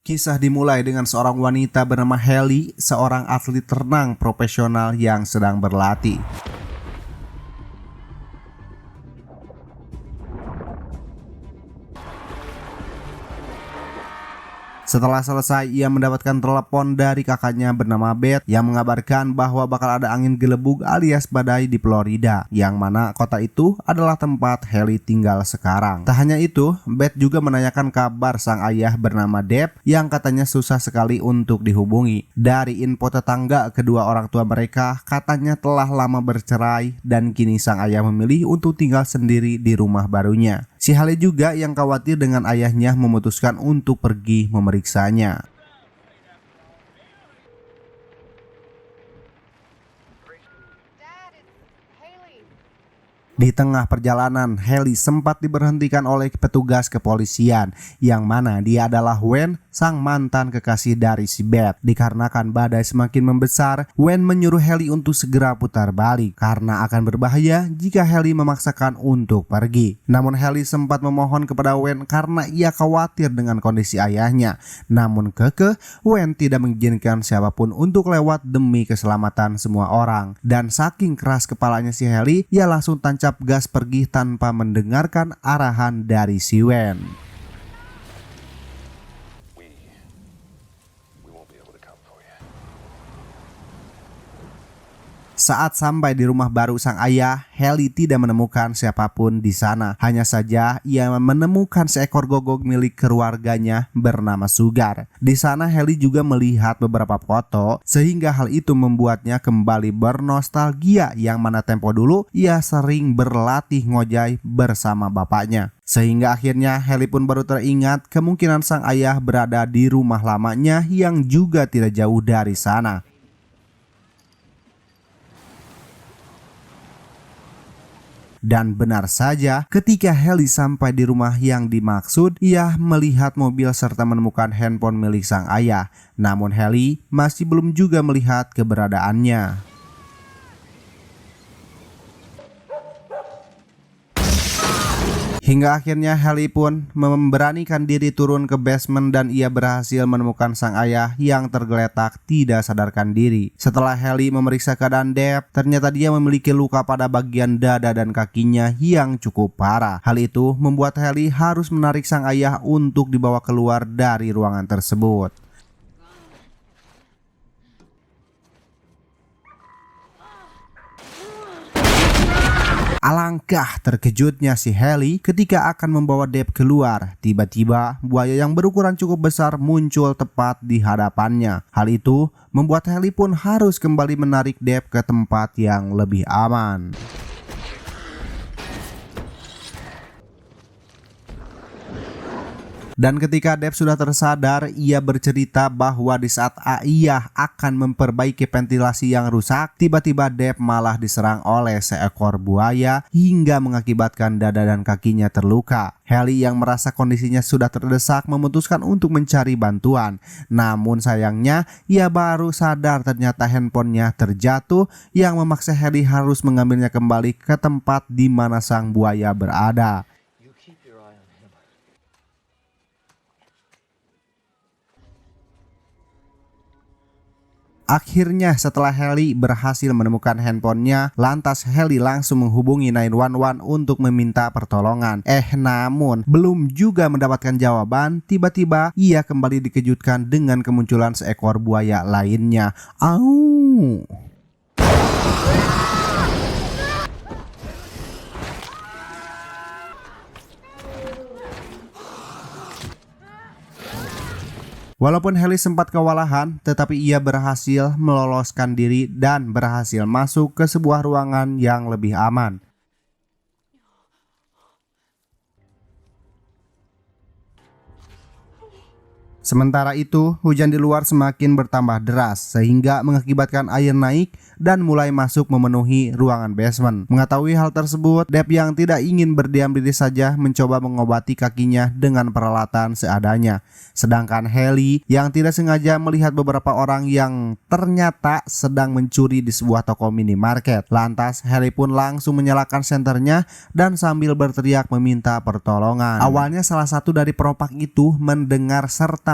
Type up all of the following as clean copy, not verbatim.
Kisah dimulai dengan seorang wanita bernama Haley, seorang atlet renang profesional yang sedang berlatih. Setelah selesai, ia mendapatkan telepon dari kakaknya bernama Beth yang mengabarkan bahwa bakal ada angin gelembung alias badai di Florida, yang mana kota itu adalah tempat Haley tinggal sekarang. Tak hanya itu, Beth juga menanyakan kabar sang ayah bernama Deb yang katanya susah sekali untuk dihubungi. Dari info tetangga, kedua orang tua mereka katanya telah lama bercerai dan kini sang ayah memilih untuk tinggal sendiri di rumah barunya. Si Haley juga yang khawatir dengan ayahnya memutuskan untuk pergi memeriksanya. Di tengah perjalanan, Haley sempat diberhentikan oleh petugas kepolisian, yang mana dia adalah Wen, sang mantan kekasih dari si Beth. Dikarenakan badai semakin membesar, Wen menyuruh Haley untuk segera putar balik karena akan berbahaya jika Haley memaksakan untuk pergi. Namun Haley sempat memohon kepada Wen karena ia khawatir dengan kondisi ayahnya. Namun kekeh, Wen tidak mengizinkan siapapun untuk lewat demi keselamatan semua orang. Dan saking keras kepalanya si Haley, ia langsung tancap gas pergi tanpa mendengarkan arahan dari si Wen. Saat sampai di rumah baru sang ayah, Haley tidak menemukan siapapun di sana. Hanya saja ia menemukan seekor gogok milik keluarganya bernama Sugar. Di sana Haley juga melihat beberapa foto, sehingga hal itu membuatnya kembali bernostalgia yang mana tempo dulu ia sering berlatih ngojai bersama bapaknya. Sehingga akhirnya Haley pun baru teringat kemungkinan sang ayah berada di rumah lamanya yang juga tidak jauh dari sana. Dan benar saja, ketika Haley sampai di rumah yang dimaksud, ia melihat mobil serta menemukan handphone milik sang ayah. Namun Haley masih belum juga melihat keberadaannya. Hingga akhirnya Haley pun memberanikan diri turun ke basement dan ia berhasil menemukan sang ayah yang tergeletak tidak sadarkan diri. Setelah Haley memeriksa keadaan Deb, ternyata dia memiliki luka pada bagian dada dan kakinya yang cukup parah. Hal itu membuat Haley harus menarik sang ayah untuk dibawa keluar dari ruangan tersebut. Alangkah terkejutnya si Haley ketika akan membawa Deb keluar. Tiba-tiba buaya yang berukuran cukup besar muncul tepat di hadapannya. Hal itu membuat Haley pun harus kembali menarik Deb ke tempat yang lebih aman. Dan ketika Deb sudah tersadar, ia bercerita bahwa di saat ayah akan memperbaiki ventilasi yang rusak, tiba-tiba Deb malah diserang oleh seekor buaya hingga mengakibatkan dada dan kakinya terluka. Haley yang merasa kondisinya sudah terdesak memutuskan untuk mencari bantuan. Namun sayangnya ia baru sadar ternyata handphonenya terjatuh yang memaksa Haley harus mengambilnya kembali ke tempat di mana sang buaya berada. Akhirnya setelah Haley berhasil menemukan handphonenya, lantas Haley langsung menghubungi 911 untuk meminta pertolongan. Namun belum juga mendapatkan jawaban, tiba-tiba ia kembali dikejutkan dengan kemunculan seekor buaya lainnya. Au! Walaupun Haley sempat kewalahan, tetapi ia berhasil meloloskan diri dan berhasil masuk ke sebuah ruangan yang lebih aman. Sementara itu, hujan di luar semakin bertambah deras sehingga mengakibatkan air naik dan mulai masuk memenuhi ruangan basement. Mengetahui hal tersebut, Deb yang tidak ingin berdiam diri saja mencoba mengobati kakinya dengan peralatan seadanya. Sedangkan Haley yang tidak sengaja melihat beberapa orang yang ternyata sedang mencuri di sebuah toko minimarket. Lantas Haley pun langsung menyalakan senternya dan sambil berteriak meminta pertolongan. Awalnya salah satu dari perompak itu mendengar serta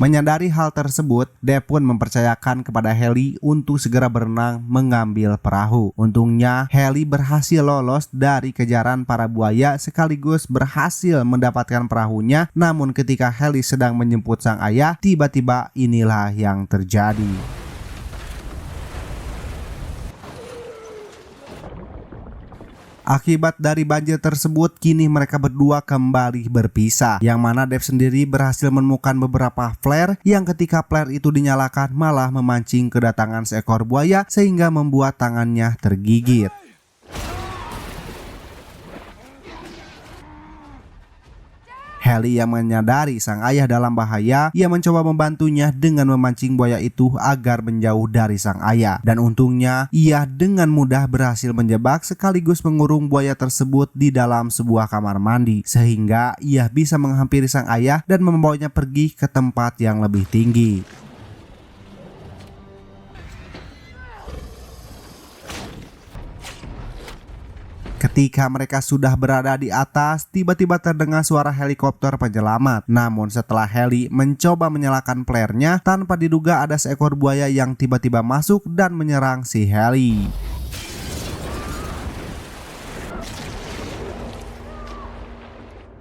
Menyadari hal tersebut, Dave pun mempercayakan kepada Haley untuk segera berenang mengambil perahu. Untungnya, Haley berhasil lolos dari kejaran para buaya sekaligus berhasil mendapatkan perahunya. Namun ketika Haley sedang menjemput sang ayah, tiba-tiba inilah yang terjadi. Akibat dari banjir tersebut, kini mereka berdua kembali berpisah. Yang mana Dave sendiri berhasil menemukan beberapa flare yang ketika flare itu dinyalakan malah memancing kedatangan seekor buaya sehingga membuat tangannya tergigit. Haley yang menyadari sang ayah dalam bahaya, ia mencoba membantunya dengan memancing buaya itu agar menjauh dari sang ayah. Dan untungnya, ia dengan mudah berhasil menjebak sekaligus mengurung buaya tersebut di dalam sebuah kamar mandi. Sehingga ia bisa menghampiri sang ayah dan membawanya pergi ke tempat yang lebih tinggi. Ketika mereka sudah berada di atas, tiba-tiba terdengar suara helikopter penyelamat. Namun setelah Haley mencoba menyalakan flare-nya, tanpa diduga ada seekor buaya yang tiba-tiba masuk dan menyerang si Haley.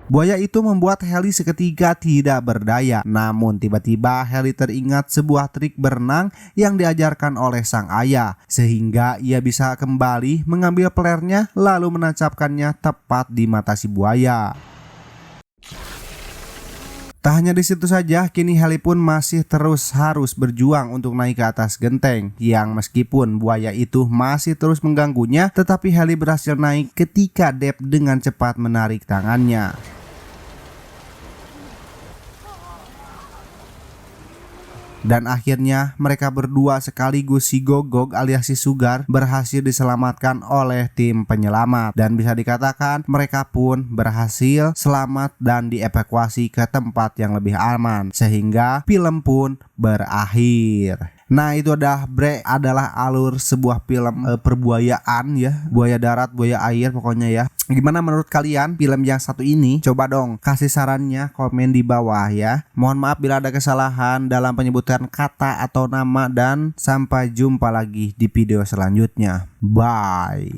Buaya itu membuat Haley seketika tidak berdaya. Namun tiba-tiba Haley teringat sebuah trik berenang yang diajarkan oleh sang ayah, sehingga ia bisa kembali mengambil flare-nya lalu menancapkannya tepat di mata si buaya. Tak hanya di situ saja, kini Haley pun masih terus harus berjuang untuk naik ke atas genteng yang meskipun buaya itu masih terus mengganggunya, tetapi Haley berhasil naik ketika Dave dengan cepat menarik tangannya. Dan akhirnya mereka berdua sekaligus si Gogok alias si Sugar berhasil diselamatkan oleh tim penyelamat. Dan bisa dikatakan mereka pun berhasil selamat dan dievakuasi ke tempat yang lebih aman. Sehingga film pun berakhir. Nah, itu adalah alur sebuah film perbuayaan ya, buaya darat, buaya air pokoknya ya. Gimana menurut kalian film yang satu ini? Coba dong kasih sarannya, komen di bawah ya. Mohon maaf bila ada kesalahan dalam penyebutan kata atau nama, dan sampai jumpa lagi di video selanjutnya. Bye.